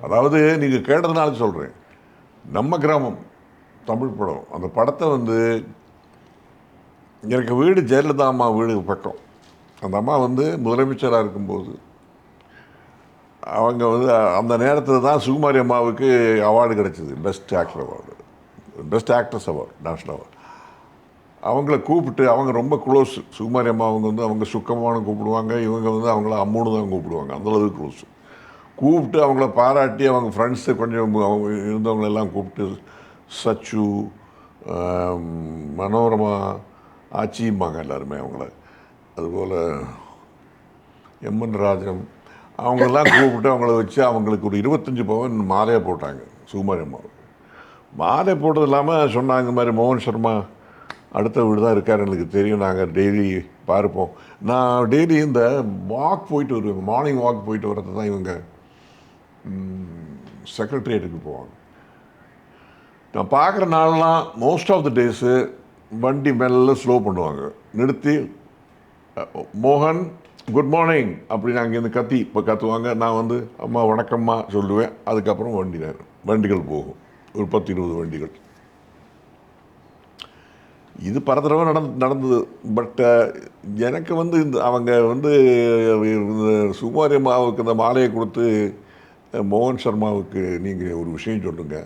அதாவது நீங்கள் கேட்டதுனால சொல்கிறேன், நம்ம கிராமம் தமிழ் படம், அந்த படத்தை வந்து எனக்கு வீடு ஜெயலலிதா அம்மா வீடு பக்கம். அந்த அம்மா வந்து முதலமைச்சராக இருக்கும்போது அவங்க வந்து அந்த நேரத்தில் தான் சுகுமாரி அம்மாவுக்கு அவார்டு கிடச்சிது, best actor award, best actress award, national award. அவங்கள கூப்பிட்டு, அவங்க ரொம்ப க்ளோஸ் சுகுமாரி அம்மா, அவங்க வந்து அவங்க சுக்கமான கூப்பிடுவாங்க, இவங்க வந்து அவங்கள அம்முன்னு தான் கூப்பிடுவாங்க, அந்தளவுக்கு க்ளோஸ். கூப்பிட்டு அவங்கள பாராட்டி அவங்க ஃப்ரெண்ட்ஸு கொஞ்சம் அவங்க இருந்தவங்களெல்லாம் கூப்பிட்டு சச்சு, மனோரமா, ஆச்சிம்பாங்க எல்லாருமே அவங்கள, அதுபோல் எம்என் ராஜம், அவங்களெல்லாம் கூப்பிட்டு அவங்கள வச்சு அவங்களுக்கு ஒரு 25 பவன் மாலையாக போட்டாங்க சுகுமாரி அம்மாவுக்கு. மாலை போட்டது இல்லாமல் சொன்னாங்க, இந்த மாதிரி மோகன் சர்மா அடுத்த வீடு தான் இருக்கார், எனக்கு தெரியும், நாங்கள் டெய்லி பார்ப்போம். நான் டெய்லி இந்த வாக் போயிட்டு வருவேன், மார்னிங் வாக் போயிட்டு வர்றது தான் இவங்க செக்ரட்டரியேட்டுக்கு போவாங்க. நான் பார்க்குற நாளெலாம் மோஸ்ட் ஆஃப் த டேஸு வண்டி மெல்ல ஸ்லோ பண்ணுவாங்க, நிறுத்தி மோகன் குட் மார்னிங் அப்படின்னு அங்கேருந்து கத்தி இப்போ கத்துவாங்க. நான் வந்து அம்மா வணக்கம்மா சொல்லுவேன். அதுக்கப்புறம் வண்டிகள் போகும், ஒரு 10-20 வண்டிகள். இது பல தடவை நடந்தது. பட் எனக்கு வந்து இந்த அவங்க வந்து சுகுமாரி அம்மாவுக்கு இந்த மாலையை கொடுத்து மோகன் சர்மாவுக்கு நீங்கள் ஒரு விஷயம் சொல்லுங்க,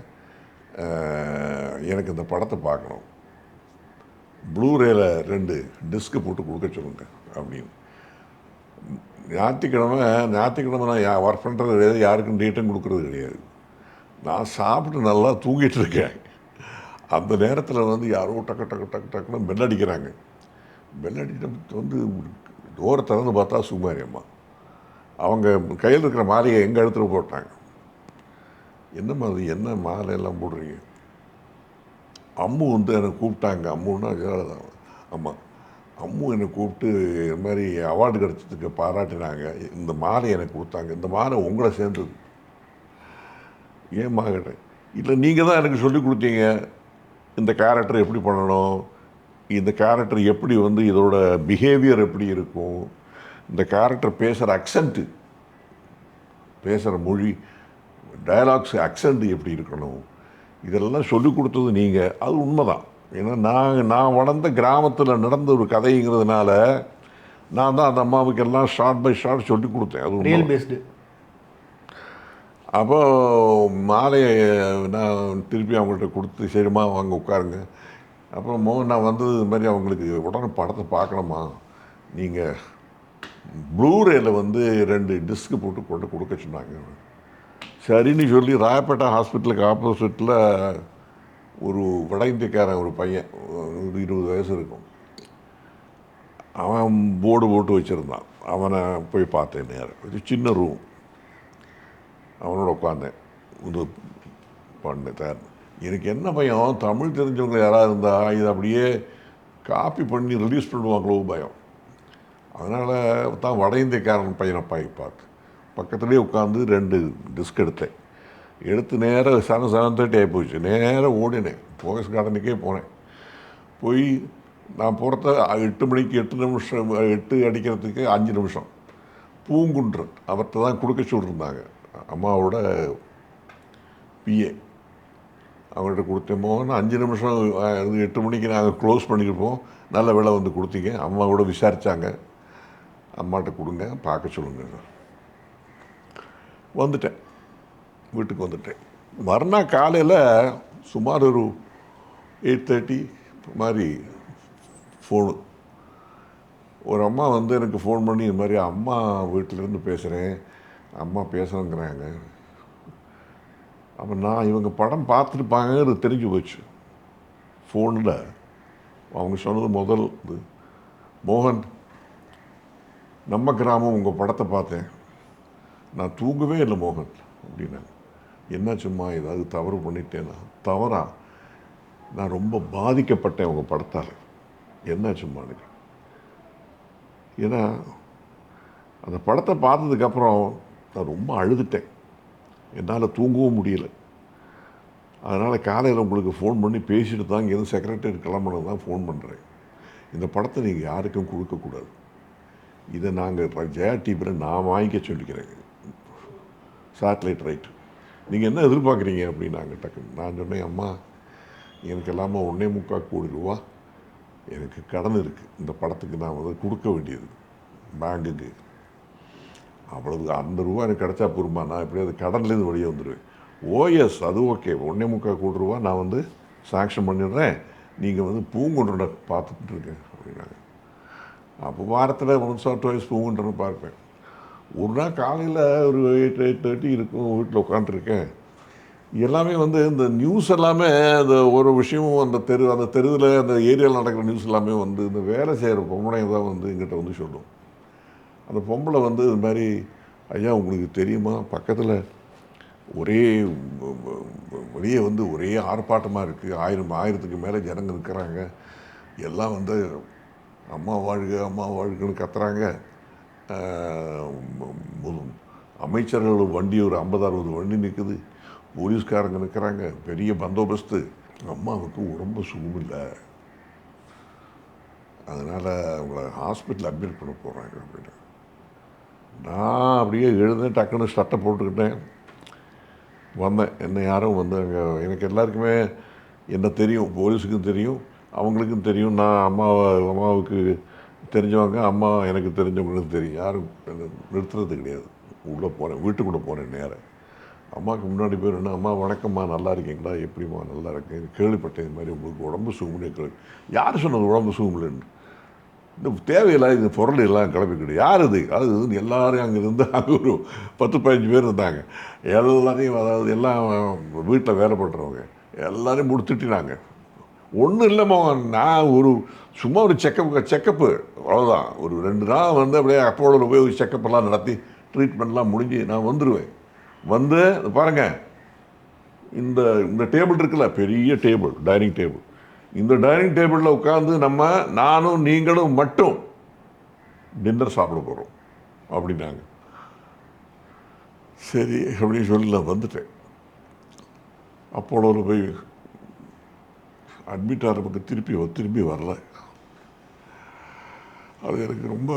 எனக்கு இந்த படத்தை பார்க்கணும், ப்ளூரேல 2 டிஸ்க்கு போட்டு கொடுக்க சொல்லுங்க அப்படின்னு. ஞாயிற்றுக்கிழமை நான் ஒர்க் பண்ணுறது கிடையாது, யாருக்கும் டேட்டும் கொடுக்குறது கிடையாது. நான் சாப்பிட்டு நல்லா தூங்கிட்டு இருக்கேன். அந்த நேரத்தில் வந்து யாரோ டக்குன்னு பெல் அடிக்கிறாங்க. பெல் அடிக்கிட்டு வந்து டோரை திறந்து பார்த்தா சுகுமாரி அம்மா. அவங்க கையில் இருக்கிற மாலையை எங்கள் இடத்துல போட்டாங்க. என்னம்மா அது, என்ன மாலையெல்லாம் போடுறீங்க? அம்மு வந்து என்னை கூப்பிட்டாங்க. அம்முன்னா ஜெயலலிதா அம்மா. அம்மு என்னை கூப்பிட்டு இது மாதிரி அவார்டு கிடச்சதுக்கு பாராட்டினாங்க, இந்த மாலை எனக்கு கொடுத்தாங்க, இந்த மாலை உங்களை சேர்ந்தது. ஏம்மா கேட்டேன். இல்லை, நீங்கள் தான் எனக்கு சொல்லி கொடுத்தீங்க இந்த கேரக்டர் எப்படி பண்ணணும், இந்த கேரக்டர் எப்படி வந்து இதோட பிஹேவியர் எப்படி இருக்கும், இந்த கேரக்டர் பேசுகிற அக்சென்ட்டு, பேசுகிற மொழி, டயலாக்ஸ் அக்சென்ட் எப்படி இருக்கணும், இதெல்லாம் சொல்லி கொடுத்தது நீங்கள். அது உண்மைதான். ஏன்னா நான் வளர்ந்த கிராமத்தில் நடந்த ஒரு கதைங்கிறதுனால நான் தான் அந்த அம்மாவுக்கு எல்லாம் ஷார்ட் பை ஷார்ட் சொல்லி கொடுத்தேன். அது
ரியல் பேஸ்டு.
அப்போது மாலையை நான் திருப்பி அவங்கள்ட்ட கொடுத்து, சரிம்மா வாங்க உட்காருங்க. அப்புறம் நான் வந்தது இது மாதிரி அவங்களுக்கு உடனே படத்தை பார்க்கணுமா, நீங்கள் ப்ளூரேல வந்து 2 டிஸ்க்கு போட்டு கொண்டு கொடுக்க சொன்னாங்க. சரின்னு சொல்லி ராயப்பேட்டை ஹாஸ்பிட்டலுக்கு ஆப்போசிட்டில் ஒரு வட இந்தியக்காரன் ஒரு பையன், ஒரு 20 வயசு இருக்கும், அவன் போர்டு போட்டு வச்சுருந்தான். அவனை போய் பார்த்தேன் நேரம். ஒரு சின்ன ரூம், அவனோட உட்காந்தேன். இது பண்ணேன். எனக்கு என்ன பயம், தமிழ் தெரிஞ்சவங்க யாராவது இருந்தால் இதை அப்படியே காப்பி பண்ணி ரிலீஸ் பண்ணுவாங்களோ பயம். அதனால் தான் வட இந்தியக்காரன் பையனை பார்த்து பக்கத்துலேயே உட்காந்து 2 டிஸ்க் எடுத்தேன். எடுத்து நேராக 7:30 ஆகி போச்சு. நேராக ஓடினேன், போயஸ் கார்டனுக்கே போனேன். போய் நான் போகிறத 8 மணிக்கு 8 நிமிஷம் 8 அடிக்கிறதுக்கு 5 நிமிஷம் பூங்குன்றன் அவர்கிட்ட தான் கொடுக்க சொல்லியிருந்தாங்க, அம்மாவோட பிஏ. அவங்கள்ட்ட கொடுத்தேமோ 5 நிமிஷம் 8 மணிக்கு நாங்கள் க்ளோஸ் பண்ணியிருப்போம். நல்ல வேலை வந்து கொடுத்தீங்க. அம்மாவோட விசாரித்தாங்க, அம்மாட்ட கொடுங்க பார்க்க சொல்லுங்க. வந்துட்டேன், வீட்டுக்கு வந்துட்டேன். மறுநாள் காலையில் சுமார் ஒரு 8:30 மாதிரி ஃபோனு. ஒரு அம்மா வந்து எனக்கு ஃபோன் பண்ணி, இது மாதிரி அம்மா வீட்டிலேருந்து பேசுகிறேன், அம்மா பேசுகிறேங்கிறாங்க. அப்போ நான் இவங்க படம் பார்த்துருப்பாங்கிறது தெரிஞ்சு போச்சு. ஃபோனில் அவங்க சொன்னது முதல் இது, மோகன் நம்ம கிராமம் உங்கள் படத்தை பார்த்தேன், நான் தூங்கவே இல்லை மோகன் அப்படின்னாங்க. என்னாச்சும்மா, ஏதாவது தவறு பண்ணிட்டேன்னா? தவறா? நான் ரொம்ப பாதிக்கப்பட்டேன் உங்கள் படத்தால். என்னாச்சும்மா எனக்கு? ஏன்னா அந்த படத்தை பார்த்ததுக்கப்புறம் நான் ரொம்ப அழுதுட்டேன். என்னால் தூங்கவும் முடியல. அதனால் காலையில் உங்களுக்கு ஃபோன் பண்ணி பேசிட்டு தான் இங்கேருந்து செக்ரட்டரி கிளம்பணும் தான் ஃபோன் பண்ணுறேன். இந்த படத்தை நீங்கள் யாருக்கும் கொடுக்கக்கூடாது. இதை நாங்கள் ஜெயா டிவியில் நான் வாங்கிக்க சொல்லிக்கிறேன், சேட்டலைட் ரைட். நீங்கள் என்ன எதிர்பார்க்குறீங்க அப்படின்னாங்க டக்குன்னு. நான் சொன்னேன், அம்மா எனக்கு எல்லாமே 1.25 கோடி ரூபா எனக்கு கடன் இருக்குது. இந்த படத்துக்கு நான் வந்து கொடுக்க வேண்டியது பேங்குக்கு. அவ்வளவு அந்த ரூபா எனக்கு கிடச்சா போருமா, நான் எப்படியாவது கடன்லேருந்து வெளியே வந்துடுவேன். ஓஎஸ் அது ஓகே, 1.25 கோடி ரூபா நான் வந்து சாங்ஷன் பண்ணிடுறேன், நீங்கள் வந்து பூங்குன்றனை பார்த்துட்டு இருக்கேன் அப்படின்னாங்க. அப்போ வாரத்தில் ஒன்ஸ் ஆர் டுவைஸ் பூங்குன்றனை பார்ப்பேன். ஒரு நாள் காலையில் ஒரு 8:30 இருக்கும், வீட்டில் உட்காந்துருக்கேன். எல்லாமே வந்து இந்த நியூஸ் எல்லாமே அந்த ஒரு விஷயமும் அந்த தெருவில் அந்த ஏரியாவில் நடக்கிற நியூஸ் எல்லாமே வந்து இந்த வேலை செய்கிற பொம்பளை தான் வந்து எங்கிட்ட வந்து சொல்லும். அந்த பொம்பளை வந்து இது மாதிரி, ஐயா உங்களுக்கு தெரியுமா, பக்கத்தில் ஒரே வெளியே வந்து ஒரே ஆர்ப்பாட்டமாக இருக்குது, 1000க்கு மேலே ஜனங்க இருக்கிறாங்க, எல்லாம் வந்து அம்மா வாழ்க அம்மா வாழ்கன்னு கத்துறாங்க. அமைச்சர்கள் வண்டி ஒரு 50-60 வண்டி நிற்குது, போலீஸ்காரங்க நிற்கிறாங்க, பெரிய பந்தோபஸ்து. அம்மாவுக்கு உடம்பு சுகமில்லை, அதனால் அவங்கள ஹாஸ்பிட்டல் அட்மிட் பண்ண போகிறாங்க அப்படின்னு. நான் அப்படியே எழுந்தேன், டக்குன்னு சட்டை போட்டுக்கிட்டேன் வந்தேன். என்னை யாரும் வந்து அங்கே எனக்கு எல்லாருக்குமே என்ன தெரியும், போலீஸுக்கும் தெரியும், அவங்களுக்கும் தெரியும். நான் அம்மாவுக்கு தெரிஞ்சவங்க, அம்மா எனக்கு தெரிஞ்சவங்களுக்கு தெரியும். யாரும் நிறுத்துறது கிடையாது. உள்ளே போனேன், வீட்டுக்குள்ளே போனேன் நேரம். அம்மாவுக்கு முன்னாடி பேர் என்ன, அம்மா வணக்கம்மா, நல்லா இருக்கீங்களா, எப்படிம்மா, நல்லா இருக்கேன், கேள்விப்பட்டேன் இது மாதிரி உங்களுக்கு உடம்பு சுகமில்லை. யார் சொன்னது உடம்பு சுகமில்லைன்னு? இந்த தேவையில்லை இந்த பொருள் எல்லாம் கிளப்பிக்கிட்டு யார் இது அது எல்லோரும் அங்கே இருந்து அங்கே ஒரு 10-15 பேர் இருந்தாங்க. எல்லாரையும், அதாவது எல்லாம் வீட்டில் வேலை பண்ணுறவங்க எல்லோரையும் முடித்துட்டினாங்க. ஒன்றும் இல்லைம்மா, நான் சும்மா ஒரு செக்கப்பு அவ்வளோதான். ஒரு 2 நாள் வந்து அப்படியே அப்போலோவில் போய் ஒரு செக்கப்பெல்லாம் நடத்தி ட்ரீட்மெண்ட்லாம் முடிஞ்சு நான் வந்துடுவேன். வந்து பாருங்கள், இந்த டேபிள் இருக்குல்ல, பெரிய டேபிள், டைனிங் டேபிள், இந்த டைனிங் டேபிளில் உட்காந்து நானும் நீங்களும் மட்டும் டின்னர் சாப்பிட போகிறோம் அப்படின்னாங்க. சரி அப்படின்னு சொல்லி நான் வந்துட்டேன். அப்போலோவில் போய் அட்மிட் ஆகிற பக்கம் திருப்பி வரல. அது எனக்கு ரொம்ப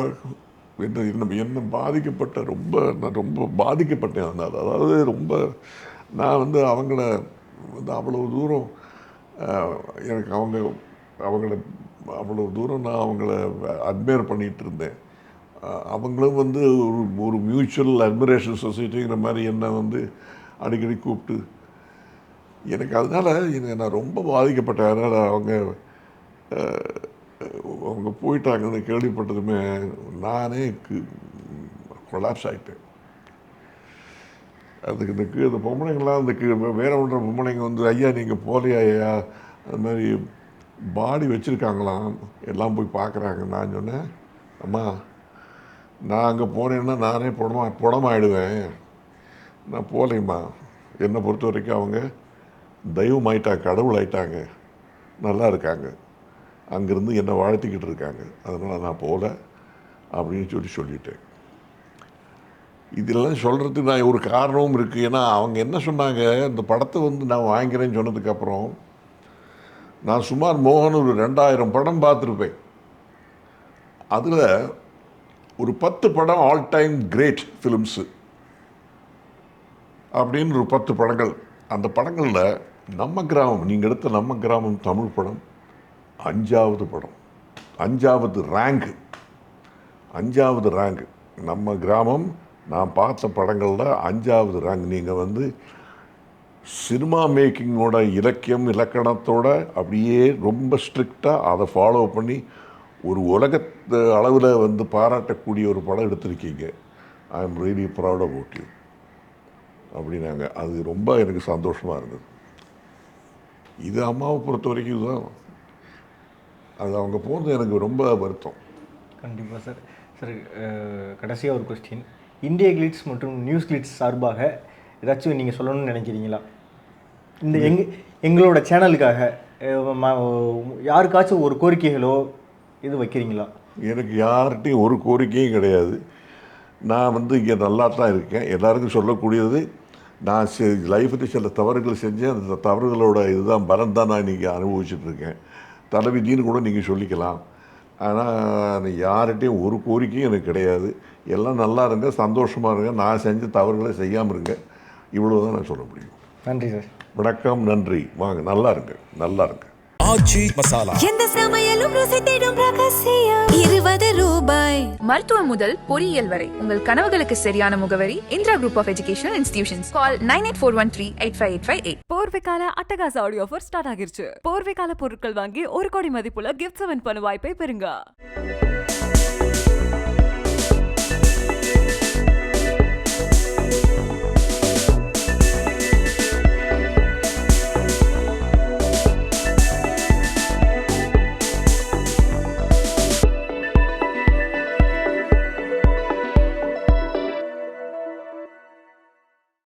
என்ன பாதிக்கப்பட்ட, நான் ரொம்ப பாதிக்கப்பட்டேன். அதனால் அதாவது ரொம்ப நான் வந்து அவங்கள வந்து அவ்வளோ தூரம் எனக்கு அவங்கள அவ்வளோ தூரம் நான் அவங்கள அட்மையர் பண்ணிகிட்டு இருந்தேன். அவங்களும் வந்து ஒரு மியூச்சுவல் அட்மிரேஷன் சொசைட்டிங்கிற மாதிரி என்னை வந்து அடிக்கடி கூப்பிட்டு எனக்கு அதனால் நான் ரொம்ப பாதிக்கப்பட்டேன். அதனால் அவங்க போயிட்டாங்கன்னு கேள்விப்பட்டதுமே நானே கொலாப்ஸ் ஆகிட்டேன். அதுக்கு இந்த பொம்பளைங்கள்லாம் வேலை பண்ணுற பொம்பளைங்க வந்து, ஐயா நீங்கள் போலையா ஐயா, அது மாதிரி பாடி வச்சுருக்காங்களாம், எல்லாம் போய் பார்க்குறாங்க. நான் சொன்னேன், அம்மா நான் அங்கே போனேன்னா நானே புடமாயிடுவேன், நான் போகலைம்மா. என்னை பொறுத்த வரைக்கும் அவங்க தெய்வம் ஆயிட்டாங்க, கடவுள் ஆயிட்டாங்க, நல்லா இருக்காங்க, அங்கேருந்து என்னை வாழ்த்திக்கிட்டு இருக்காங்க, அதனால் நான் போகல அப்படின்னு சொல்லிட்டேன். இதெல்லாம் சொல்கிறதுக்கு நான் ஒரு காரணமும் இருக்குது. ஏன்னா அவங்க என்ன சொன்னாங்க, இந்த படத்தை வந்து நான் வாங்கிறேன்னு சொன்னதுக்கப்புறம் நான் சுமார் மோகன் ஒரு 2000 படம் பார்த்துருப்பேன். அதில் ஒரு 10 படம் ஆல் டைம் கிரேட் ஃபிலிம்ஸு அப்படின்னு ஒரு 10 படங்கள். அந்த படங்களில் நம்ம கிராமம், நீங்கள் எடுத்த நம்ம கிராமம் தமிழ் படம் 5வது படம், 5வது ரேங்கு. நம்ம கிராமம் நான் பார்த்த படங்களில் 5வது ரேங்க். நீங்கள் வந்து சினிமா மேக்கிங்கோட இலக்கணத்தோட அப்படியே ரொம்ப ஸ்ட்ரிக்டாக அதை ஃபாலோ பண்ணி ஒரு உலகத்து அளவில் வந்து பாராட்டக்கூடிய ஒரு படம் எடுத்திருக்கீங்க. I am really proud about you அப்படின்னாங்க. அது ரொம்ப எனக்கு சந்தோஷமாக இருந்தது. இது அம்மாவை பொறுத்த வரைக்கும் இதுதான். அது அவங்க போனது எனக்கு ரொம்ப வருத்தம்.
கண்டிப்பாக சார். சார் கடைசியாக ஒரு கொஸ்டின், இந்திய கிளிட்ஸ் மற்றும் நியூஸ் கிளிட்ஸ் சார்பாக ஏதாச்சும் நீங்கள் சொல்லணும்னு நினைக்கிறீங்களா? இந்த எங்களோட சேனலுக்காக யாருக்காச்சும் ஒரு கோரிக்கைகளோ இது வைக்கிறீங்களா?
எனக்கு யார்கிட்டையும் ஒரு கோரிக்கையும் கிடையாது. நான் வந்து இங்கே நல்லா தான் இருக்கேன். எல்லாருக்கும் சொல்லக்கூடியது, நான் லைஃப்பில் சில தவறுகள் செஞ்சேன். அந்த தவறுகளோட இதுதான் பலன் தான் நான் இன்றைக்கி அனுபவிச்சுட்ருக்கேன். தலைவிதின்னு கூட நீங்கள் சொல்லிக்கலாம். ஆனால் யார்கிட்டையும் ஒரு கோரிக்கையும் எனக்கு கிடையாது. எல்லாம் நல்லா இருங்க, சந்தோஷமாக இருங்க, நான் செஞ்ச தவறுகளை செய்யாமல் இருங்க. இவ்வளோ தான் நான் சொல்ல முடியும்.
நன்றி சார்.
வணக்கம், நன்றி. வாங்க, நல்லா இருங்க, நல்லா இருங்க.
ஆச்சி மசாலா.
எந்த சமையலும் ருசி தேடும் ரகசியம் 20 ரூபாய்.
மருத்துவம் முதல் பொறியியல் வரை உங்கள் கனவுகளுக்கு சரியான முகவரி Indira group of educational institutions. Call 9841385858.
போர்வைக்கால அட்டகாச ஆடியோ ஆஃபர் ஸ்டார்ட் ஆகிருச்சு. போர்வைக்கால பொருட்கள் வாங்கி 1 கோடி மதிப்புள்ள கிஃப்ட்ஸ் வின் பண்ண வாய்ப்பை பெறுங்க.